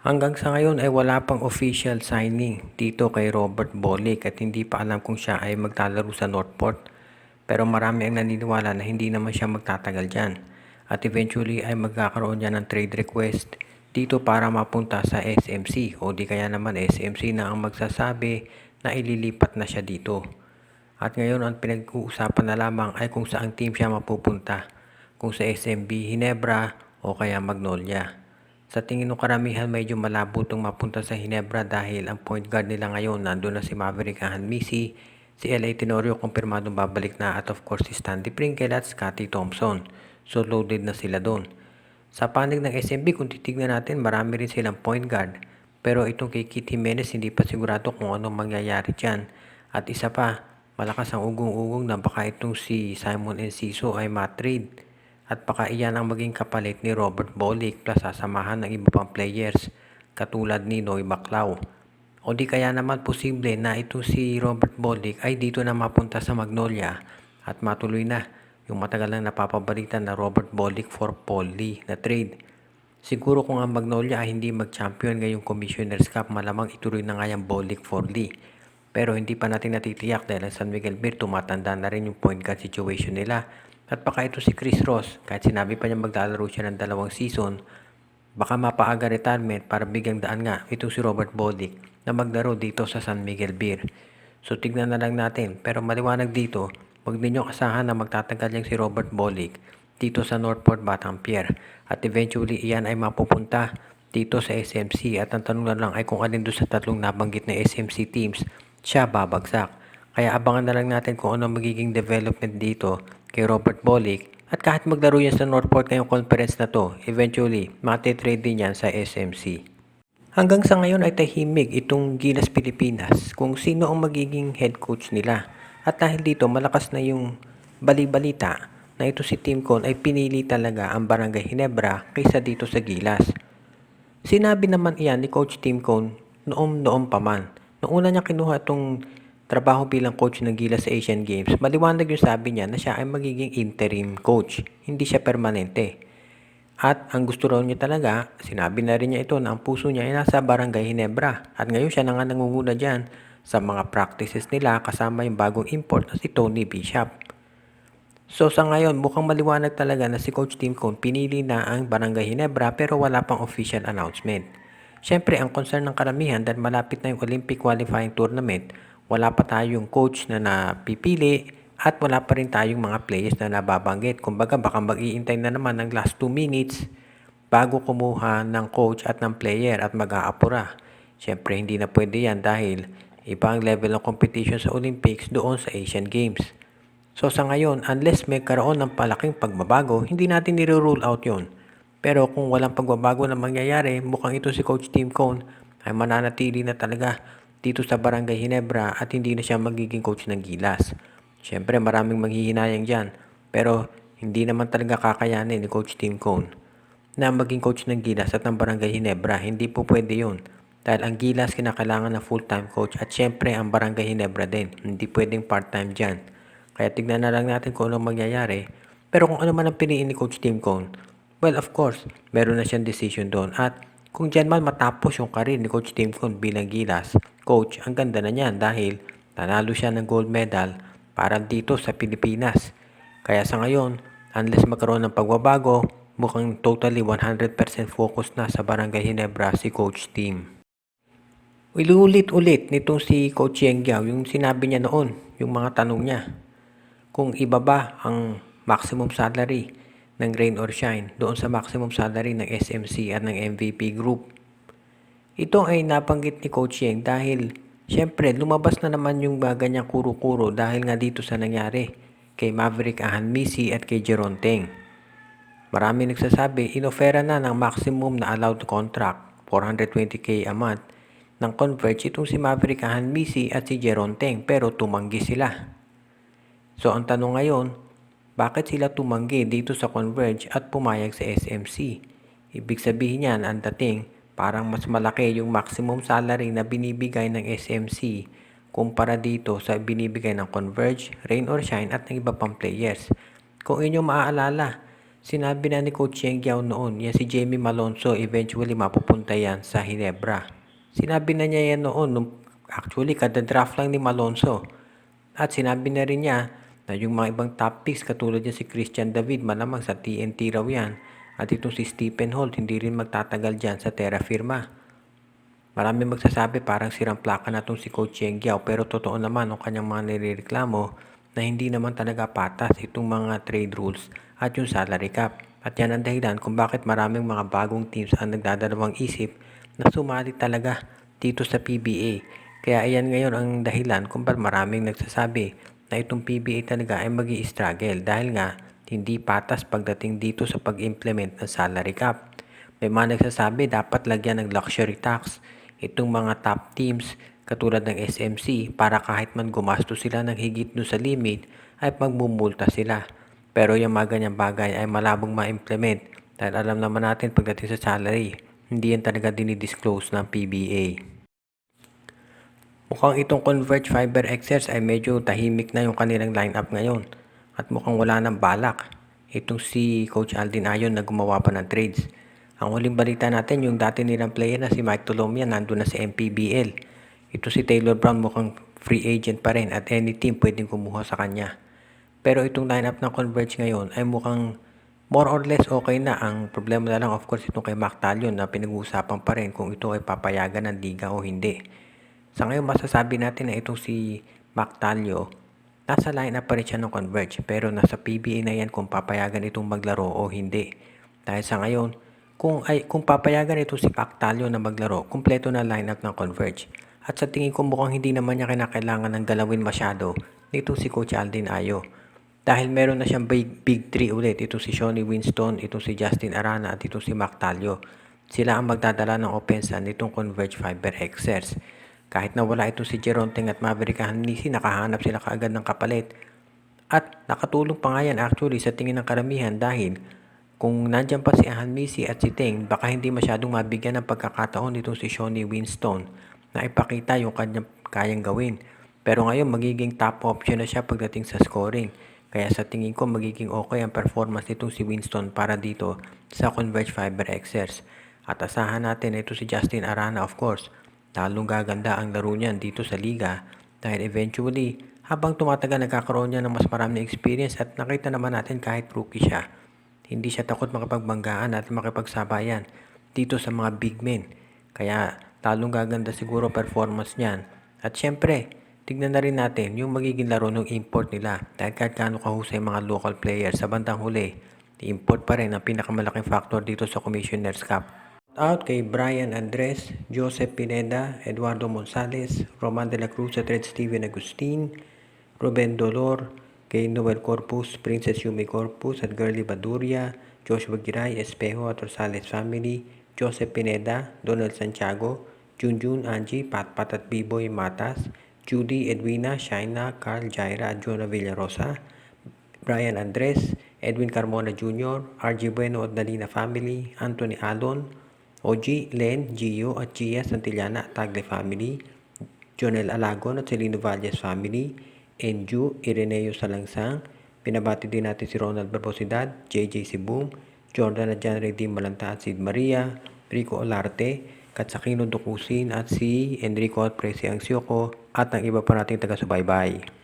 Hanggang sa ngayon ay wala pang official signing dito kay Robert Bolick at hindi pa alam kung siya ay maglalaro sa Northport. Pero marami ang naniniwala na hindi naman siya magtatagal dyan. At eventually ay magkakaroon niya ng trade request dito para mapunta sa SMC o di kaya naman SMC na ang magsasabi na ililipat na siya dito. At ngayon ang pinag-uusapan na lamang ay kung saang team siya mapupunta. Kung sa SMB Hinebra o kaya Magnolia. Sa tingin ng karamihan medyo malabo itong mapunta sa Hinebra dahil ang point guard nila ngayon nandun na si Maverick Ahanmisi, si L.A. Tenorio kumpirmadong babalik na at of course si Stanley Pringle at Scottie Thompson. So loaded na sila doon. Sa panig ng SMB kung titignan natin marami rin silang point guard pero itong kay Keith Jimenez hindi pa sigurado kung anong mangyayari dyan. At isa pa, malakas ang ugong-ugong na baka itong si Simon Enciso ay matrade. At baka iyan ang maging kapalit ni Robert Bolick plus sasamahan ng iba pang players katulad ni Noy Baclao. O di kaya naman posible na ito si Robert Bolick ay dito na mapunta sa Magnolia at matuloy na yung matagal na napapabalita na Robert Bolick for Paul Lee na trade. Siguro kung ang Magnolia ay hindi mag-champion ngayong Commissioner's Cup malamang ituloy na nga yung Bolick for Lee. Pero hindi pa natin natitiyak dahil ang San Miguel Beer tumatanda na rin yung point guard situation nila. At baka ito si Chris Ross, kahit sinabi pa niya maglalaro siya ng 2 season, baka mapaaga retirement para bigyang daan nga itong si Robert Bolick na maglaro dito sa San Miguel Beer. So tignan na lang natin, pero maliwanag dito, huwag ninyong asahan na magtatagal yung si Robert Bolick dito sa Northport Batangier at eventually iyan ay mapupunta dito sa SMC at ang tanong na lang ay kung alin doon sa tatlong nabanggit na SMC teams siya babagsak. Kaya abangan na lang natin kung ano magiging development dito kay Robert Bolick at kahit maglaro yan sa Northport ngayong conference na to, eventually matitrade din yan sa SMC. Hanggang sa ngayon ay tahimik itong Gilas Pilipinas kung sino ang magiging head coach nila. At dahil dito malakas na yung bali-balita na ito si Tim Cone ay pinili talaga ang Barangay Hinebra kaysa dito sa Gilas. Sinabi naman iyan ni Coach Tim Cone noong pa man. Noong una niya kinuha itong trabaho bilang coach ng Gilas sa Asian Games, maliwanag yung sabi niya na siya ay magiging interim coach, hindi siya permanente. At ang gusto raw niya talaga, sinabi na rin niya ito na ang puso niya ay nasa Barangay Hinebra. At ngayon siya na nga nangunguna dyan sa mga practices nila kasama yung bagong import na si Tony Bishop. So sa ngayon mukhang maliwanag talaga na si Coach Tim Cone pinili na ang Barangay Hinebra pero wala pang official announcement. Siyempre ang concern ng karamihan dahil malapit na yung Olympic qualifying tournament, wala pa tayong coach na napipili at wala pa rin tayong mga players na nababanggit. Kumbaga baka mag-iintay na naman ng last 2 minutes bago kumuha ng coach at ng player at mag-aapura. Siyempre hindi na pwede yan dahil iba ang level ng competition sa Olympics doon sa Asian Games. So sa ngayon, unless may karoon ng palaking pagbabago, hindi natin nire-rule out yon. Pero kung walang pagbabago na mangyayari, mukhang ito si Coach Tim Cone ay mananatili na talaga dito sa Barangay Hinebra at hindi na siya magiging coach ng Gilas. Siyempre maraming maghihinayang dyan, pero hindi naman talaga kakayanin ni Coach Tim Cone na maging coach ng Gilas at ng Barangay Hinebra. Hindi po pwede yun. Dahil ang Gilas kinakailangan ng full-time coach at siyempre ang Barangay Hinebra din. Hindi pwedeng part-time dyan. Kaya tignan na lang natin kung ano mangyayari. Pero kung ano man ang piliin ni Coach Tim Cone, well of course, meron na siyang decision doon. At kung dyan man matapos yung karir ni Coach Tim Cone bilang Gilas, coach, ang ganda na niyan dahil nanalo siya ng gold medal para dito sa Pilipinas. Kaya sa ngayon, unless magkaroon ng pagbabago, mukhang totally 100% focus na sa Barangay Hinebra si Coach Tim. Iluulit-ulit nitong si Coach Yeng Giao yung sinabi niya noon, yung mga tanong niya. Kung ibaba ang maximum salary ng Rain or Shine doon sa maximum salary ng SMC at ng MVP Group. Ito ay nabanggit ni Coach Yeng dahil syempre lumabas na naman yung ganyang kuro-kuro dahil nga dito sa nangyari kay Maverick Ahanmisi at kay Jeron Teng. Marami nagsasabi inofera na ng maximum na allowed contract 420k a month ng Converge itong si Maverick Ahanmisi at si Jeron Teng pero tumanggi sila. So ang tanong ngayon, bakit sila tumanggi dito sa Converge at pumayag sa SMC? Ibig sabihin niyan ang dating parang mas malaki yung maximum salary na binibigay ng SMC kumpara dito sa binibigay ng Converge, Rain or Shine at ng iba pang players. Kung inyo maaalala, Sinabi na ni Coach Yeng Giao noon, yan si Jamie Malonzo, eventually mapupunta yan sa Ginebra. Sinabi na niya yan noon, actually kada draft lang ni Malonzo. At sinabi na rin niya na yung mga ibang top picks katulad niya si Christian David, malamang sa TNT raw yan. At itong si Stephen Holt, hindi rin magtatagal dyan sa Terra Firma. Marami magsasabi parang sirang plaka na itong si Coach Yeng Giao, pero totoo naman ang kanyang mga nirereklamo na hindi naman talaga patas itong mga trade rules at yung salary cap. At yan ang dahilan kung bakit maraming mga bagong teams ang nagdadalawang isip na sumali talaga dito sa PBA. Kaya ayan ngayon ang dahilan kung bakit maraming nagsasabi na itong PBA talaga ay magi-struggle dahil nga hindi patas pagdating dito sa pag-implement ng salary cap. May mga nagsasabi dapat lagyan ng luxury tax itong mga top teams katulad ng SMC para kahit man gumastos sila ng higit doon sa limit ay magmumulta sila. Pero yung mga ganyang bagay ay malabong ma-implement dahil alam naman natin pagdating sa salary, hindi yan talaga dinidisclose ng PBA. Mukhang itong Converge Fiber Xers ay medyo tahimik na yung kanilang lineup ngayon at mukhang wala nang balak itong si Coach Aldin Ayon na gumawa pa ng trades. Ang huling balita natin yung dati nilang player na si Mike Tolomia nandun na sa MPBL. Ito si Taylor Brown mukhang free agent pa rin at any team pwedeng kumuha sa kanya. Pero itong lineup ng Converge ngayon ay mukhang more or less okay na. Ang problema na lang of course itong kay Mac Talion na pinag-uusapan pa rin kung ito ay papayagan ng liga o hindi. Sa ngayon masasabi natin na itong si Mac Talio nasa lineup pa rin siya ng Converge pero nasa PBA na yan kung papayagan itong maglaro o hindi. Dahil sa ngayon kung papayagan itong si Mac Talio na maglaro, kumpleto na lineup ng Converge. At sa tingin ko mukhang hindi naman niya kinakailangan ng galawin masyado nitong si Coach Aldin Ayo. Dahil meron na siyang big three ulit. Ito si Shawnee Winston, ito si Justin Arana at ito si Mac Talio. Sila ang magdadala ng opensa nitong Converge Fiber Xers. Kahit na wala ito si Geronteng at Maverick Hanlisi, nakahanap sila kaagad ng kapalit. At nakatulong pa nga yan actually sa tingin ng karamihan dahil kung nandyan pa si Hanlisi at si Teng, baka hindi masyadong mabigyan ng pagkakataon itong si Shawnee Winston na ipakita yung kanyang kayang gawin. Pero ngayon magiging top option na siya pagdating sa scoring. Kaya sa tingin ko magiging okay ang performance nitong si Winston para dito sa Converge Fiber Xers. At asahan natin ito si Justin Arana of course. Lalong gaganda ang laro niyan dito sa liga dahil eventually habang tumatagal nagkakaroon niya ng mas maraming experience at nakita naman natin kahit rookie siya. Hindi siya takot makapagbanggaan at makipagsabayan dito sa mga big men. Kaya lalong gaganda siguro performance niyan. At syempre, tignan na rin natin yung magiging laro ng import nila dahil kahit gaano kahusay mga local players sa bandang huli, import pa rin ang pinakamalaking factor dito sa Commissioner's Cup. Out kay Brian Andres, Joseph Pineda, Eduardo Monsales, Roman de la Cruz at Red Steven Agustin, Ruben Dolor, kay Noel Corpus, Princess Yumi Corpus at Girly Baduria, Joshua Giray, Espejo at Rosales family, Joseph Pineda, Donald Santiago, Junjun, Angie, Patpat at Biboy Matas, Judy, Edwina, Shaina, Carl, Jaira at Jonah Villarosa, Brian Andres, Edwin Carmona Jr., RG Bueno at Dalina family, Anthony Alon, OG, Len, Gio at Gia Santillana at Tagle family, Jonel Alagon at Celino Valles family, Enju, Ireneo Salangsang, pinabati din natin si Ronald Barbosidad, JJ Sibum, Jordan at John Redim Malanta at Sid Maria, Rico Olarte, Katsakino Dukusin at si Enrico at Presi Angsioko at ang iba pa nating taga-subaybay.